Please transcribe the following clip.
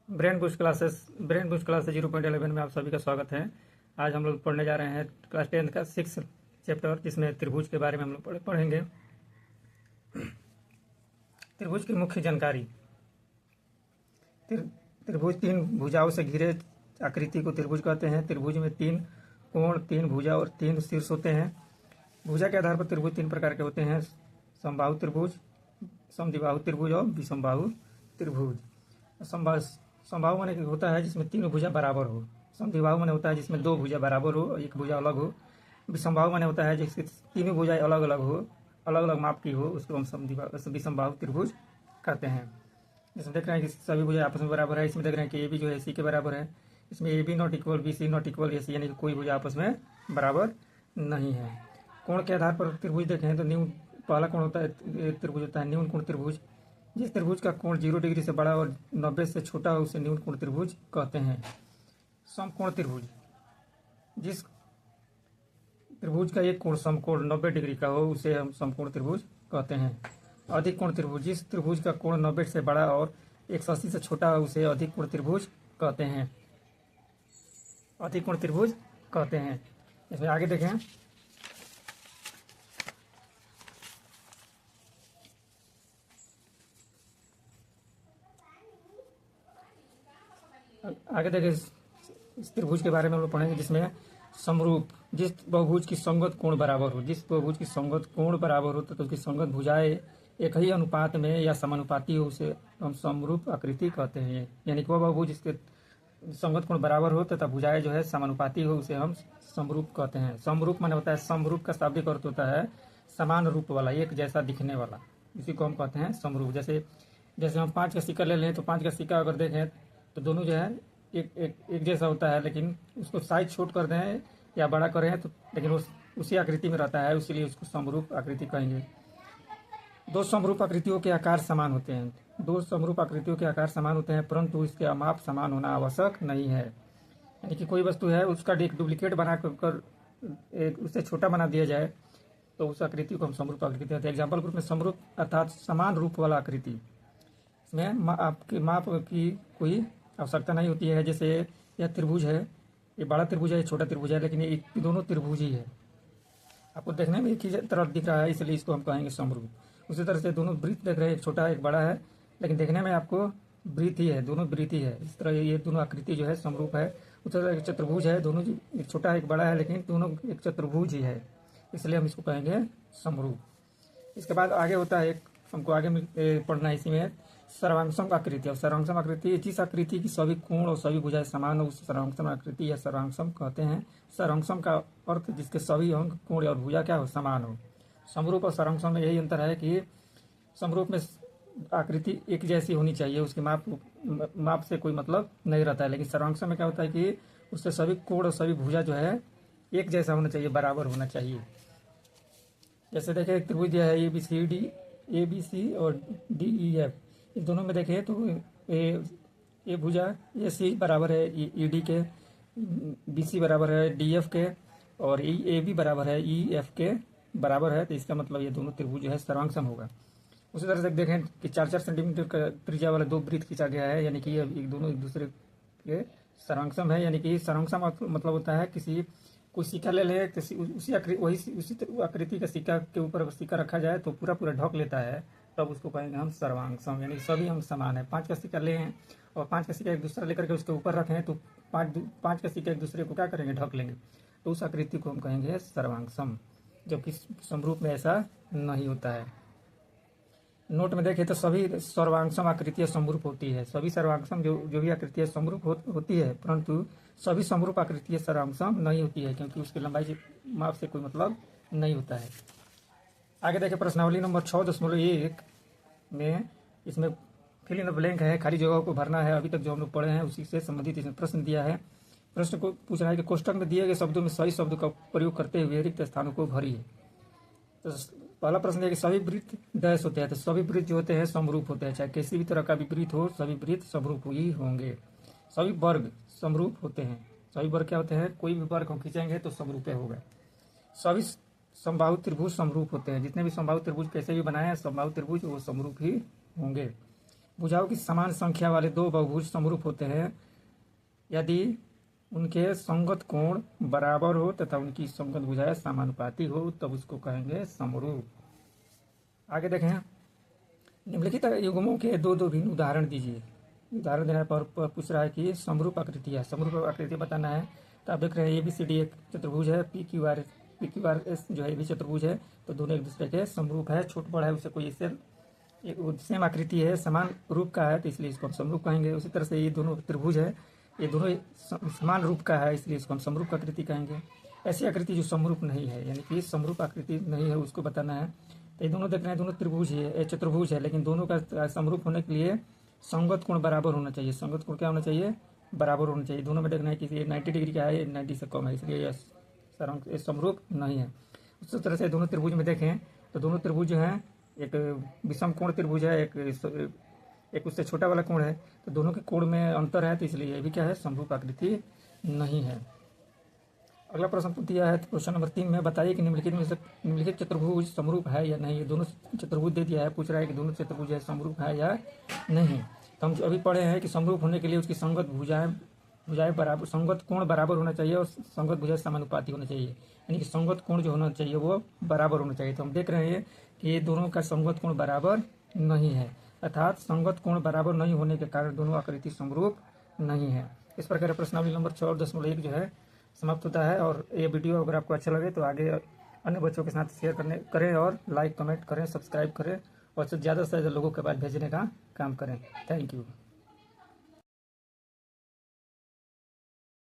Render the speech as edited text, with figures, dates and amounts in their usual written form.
Brain boost classes 0.11 में आप सभी का स्वागत है। आज हम लोग पढ़ने जा रहे हैं क्लास 10 का 6 चैप्टर, जिसमें त्रिभुज के बारे में हम लोग पढ़ेंगे। त्रिभुज की मुख्य जानकारी। त्रिभुज तीन भुजाओं से घिरे आकृति को त्रिभुज कहते हैं। त्रिभुज में तीन कोण, तीन भुजा और तीन शीर्ष होते हैं। भुजा के आधार पर त्रिभुज तीन प्रकार के होते हैं: समबाहु त्रिभुज, समद्विबाहु त्रिभुज और विषमबाहु त्रिभुज। समबाहु माने होता है जिसमें तीन भुजा बराबर हो। समद्विबाहु माने होता है जिसमें दो भुजा बराबर हो, एक भुजा अलग हो। विषमबाहु माने होता है जिसकी तीनों भुजाएं अलग अलग हो, अलग अलग माप की हो, उसको हम विषमबाहु त्रिभुज कहते हैं। इसमें देख रहे हैं कि सभी भुजाएं आपस में बराबर है। इसमें देख रहे हैं कि ए बी जो है सी के बराबर है। इसमें A B not equal B C not equal A C, यानी कि कोई भुजा आपस में बराबर नहीं है। कोण के आधार पर त्रिभुज देखें तो न्यून पहला कोण होता है त्रिभुज होता है न्यून कोण त्रिभुज। जिस त्रिभुज का कोण 0 डिग्री से बड़ा और 90 से छोटा हो उसे न्यून कोण त्रिभुज कहते हैं। समकोण त्रिभुज, जिस त्रिभुज का एक कोण समकोण 90 डिग्री का हो उसे हम समकोण त्रिभुज कहते हैं। अधिक कोण त्रिभुज, जिस त्रिभुज का कोण 90 से बड़ा और 180 से छोटा हो उसे अधिक कोण त्रिभुज कहते हैं। अधिक कोण त्रिभुज कहते हैं। इसमें आगे देखें, इस त्रिभुज के बारे में हम लोग पढ़ेंगे जिसमें समरूप, जिस बहुभुज की संगत कोण बराबर हो। जिस बहुभुज की संगत कोण बराबर हो तो उसकी संगत भुजाएं एक ही अनुपात में या समानुपाती हो उसे हम समरूप आकृति कहते हैं। यानी कि वह बहुभुज जिसके संगत कोण बराबर हो तथा भुजाएं जो है समानुपाती हो उसे हम समरूप कहते हैं। समरूप माने होता है, समरूप का शाब्दिक अर्थ होता है समान रूप वाला, एक जैसा दिखने वाला, इसी को हम कहते हैं समरूप। जैसे हम 5 का सिक्का ले लें तो 5 का सिक्का अगर देखें तो दोनों जो है एक जैसा होता है, लेकिन उसको साइज छोट कर दें या बड़ा करें तो लेकिन वो उसी आकृति में रहता है, इसीलिए उसको समरूप आकृति कहेंगे। दो समरूप आकृतियों के आकार समान होते हैं। दो समरूप आकृतियों के आकार समान होते हैं, परंतु इसके माप समान होना आवश्यक नहीं है। यानी कि कोई वस्तु है उसका एक डुप्लीकेट बना कर उससे छोटा बना दिया जाए तो उस आकृति को हम समरूप आकृति कहते हैं। एग्जाम्पल के रूप में समरूप अर्थात समान रूप वाला आकृति, इसमें आपके माप की कोई आवश्यकता नहीं होती है। जैसे यह त्रिभुज है, ये बड़ा त्रिभुज है, ये छोटा त्रिभुज है, लेकिन ये दोनों त्रिभुज ही है। आपको देखने में एक ही तरह दिख रहा है, इसलिए इसको हम कहेंगे समरूप। उसी तरह से दोनों वृत्त देख रहे हैं, एक छोटा है एक बड़ा है, लेकिन देखने में आपको वृत्त ही है, दोनों वृत्त ही है। इस तरह ये दोनों आकृति जो है समरूप है। उसी तरह एक चतुर्भुज है, दोनों एक छोटा है एक बड़ा है, लेकिन दोनों एक चतुर्भुज ही है, इसलिए हम इसको कहेंगे समरूप। इसके बाद आगे होता है, हमको आगे पढ़ना है इसी में सर्वांगसम आकृति। और सर्वांगसम आकृति जिस आकृति की सभी कोण और सभी भुजाएं समान हो उसे सर्वांगसम आकृति या सर्वांगसम कहते हैं। सर्वांगसम का अर्थ जिसके सभी अंग, कोण और भुजा क्या हो, समान हो। समरूप और सर्वांगसम में यही अंतर है कि समरूप में आकृति एक जैसी होनी चाहिए, उसके माप से कोई मतलब नहीं रहता है, लेकिन सर्वांगसम में क्या होता है कि उससे सभी कोण और सभी भुजा जो है एक जैसा होना चाहिए, बराबर होना चाहिए। जैसे देखें एक त्रिभुज दिया है ए बी सी और डी ई एफ। इस दोनों में देखें तो ए भुजा ए सी बराबर है ई डी के, बी सी बराबर है डी एफ के, और ए बी बराबर है ई एफ के बराबर है, तो इसका मतलब ये दोनों त्रिभुज जो है सर्वांगसम होगा। उसी तरह से देखें कि 4-4 सेंटीमीटर का त्रिज्या वाला दो वृत्त खींचा गया है, यानी कि ये दोनों एक दूसरे के सर्वांगसम है। यानी कि सर्वांगसम मतलब होता है कोई सिक्का ले ले तो उसी आकृति का सिक्का के ऊपर सिक्का रखा जाए तो पूरा ढक लेता है, तब उसको कहेंगे हम सर्वांगसम। यानी सभी अंग समान है। 5 का सिक्का ले हैं और 5 का सिक्का एक दूसरा लेकर के उसके ऊपर रखें तो 5 का सिक्का एक दूसरे को क्या करेंगे, ढक लेंगे, तो उस आकृति को हम कहेंगे सर्वांगसम, जबकि समरूप में ऐसा नहीं होता है। नोट में देखें तो सभी सर्वांगसम आकृतियां समरूप होती है। सभी सर्वांगसम जो भी आकृतियां समरूप होती है, परंतु सभी समरूप आकृतियां सर्वांगसम नहीं होती है, क्योंकि उसकी लंबाई माप से कोई मतलब नहीं होता है। आगे देखें प्रश्नावली नंबर 6.1 में, इसमें फिल इन द ब्लैंक है, खाली जगहों को भरना है। अभी तक जो हम लोग पढ़े हैं उसी से संबंधित इसमें प्रश्न दिया है। प्रश्न को पूछ रहा है कि कोष्टक में दिए गए शब्दों में सही शब्द का प्रयोग करते हुए रिक्त स्थानों को भरिए। तो पहला प्रश्न है कि सभी वृत्त डैश होते हैं, तो सभी वृत्त जो होते हैं समरूप होते हैं, चाहे किसी भी तरह का भी वृत्त हो, सभी वृत्त समरूप ही होंगे। सभी वर्ग समरूप होते हैं। सभी वर्ग क्या होते हैं, कोई भी वर्ग हम खींचेंगे तो समरूप होगा। सभी समबाहु त्रिभुज समरूप होते हैं। जितने भी समबाहु त्रिभुज कैसे भी बनाए हैं समबाहु त्रिभुज वो समरूप ही होंगे। भुजाओं की समान संख्या वाले दो बहुभुज समरूप होते हैं यदि उनके संगत कोण बराबर हो तथा उनकी संगत भुजाएं समानुपाती हो, तब उसको कहेंगे समरूप। आगे देखें, निम्नलिखित युग्मों के दो दो भिन्न उदाहरण दीजिए। उदाहरण देने पर पूछ रहा है कि समरूप आकृतियाँ, समरूप आकृति बताना है। तो आप देख रहे हैं ABCD एक चतुर्भुज है, PQRS जो है भी चतुर्भुज है, तो दोनों एक दूसरे के समरूप है। छोट बड़ा है, उसे कोई इससे सेम आकृति है, समान रूप का है, तो इसलिए इसको हम समरूप कहेंगे। उसी तरह से ये दोनों त्रिभुज है, ये दोनों समान रूप का है, इसलिए इसको हम समरूप आकृति कहेंगे। ऐसी आकृति जो समरूप नहीं है, यानी कि समरूप आकृति नहीं है, उसको बताना है। तो ये दोनों देख रहे हैं, दोनों त्रिभुज है, चतुर्भुज है, लेकिन दोनों का समरूप होने के लिए संगत कोण बराबर होना चाहिए। संगत कोण क्या होना चाहिए? बराबर होना चाहिए। दोनों में देखना है कि ये 90 डिग्री का है, ये 90 से कम है, इसलिए ये समरूप नहीं है। उसी तरह से दोनों त्रिभुज में देखें तो दोनों त्रिभुज जो हैं, एक विषम कोण त्रिभुज है, एक उससे छोटा वाला कोण है, तो दोनों के कोण में अंतर है, तो इसलिए ये भी क्या है? समरूप आकृति नहीं है। अगला प्रश्न दिया है क्वेश्चन नंबर 3 में, बताइए कि निम्नलिखित चतुर्भुज समरूप है या नहीं। ये दोनों चतुर्भुज दे दिया है, पूछ रहा है कि दोनों चतुर्भुज है समरूप है या नहीं। तो हम अभी पढ़े हैं कि समरूप होने के लिए उसकी संगत भुजाएं बराबर, संगत कोण बराबर होना चाहिए और संगत भुजाएं समानुपाती होना चाहिए, यानी कि संगत कोण जो होना चाहिए वो बराबर होना चाहिए। तो हम देख रहे हैं कि ये दोनों का संगत कोण बराबर नहीं है, अर्थात संगत कोण बराबर नहीं होने के कारण दोनों आकृति समरूप नहीं है। इस प्रकार प्रश्नावली नंबर 6 और 10.1 जो है समाप्त होता है। और ये वीडियो अगर आपको अच्छा लगे तो आगे अन्य बच्चों के साथ शेयर करें और लाइक कमेंट करें, सब्सक्राइब करें और ज़्यादा से ज़्यादा लोगों के पास भेजने का काम करें। Thank you.